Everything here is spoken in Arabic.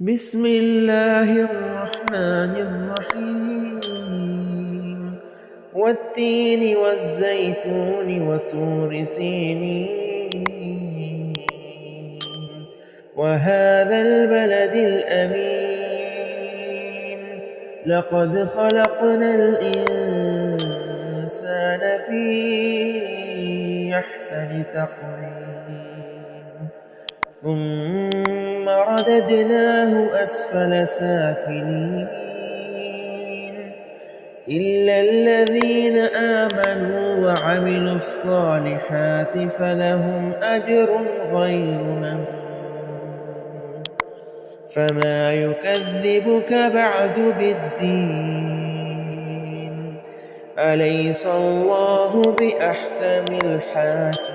بسم الله الرحمن الرحيم والتين والزيتون وطور سينين وهذا البلد الأمين لقد خلقنا الإنسان في أحسن تقويم ثم رددناه أسفل سافلين إلا الذين آمنوا وعملوا الصالحات فلهم أجر غير ممنون فما يكذبك بعد بالدين أليس الله بأحكم الحاكمين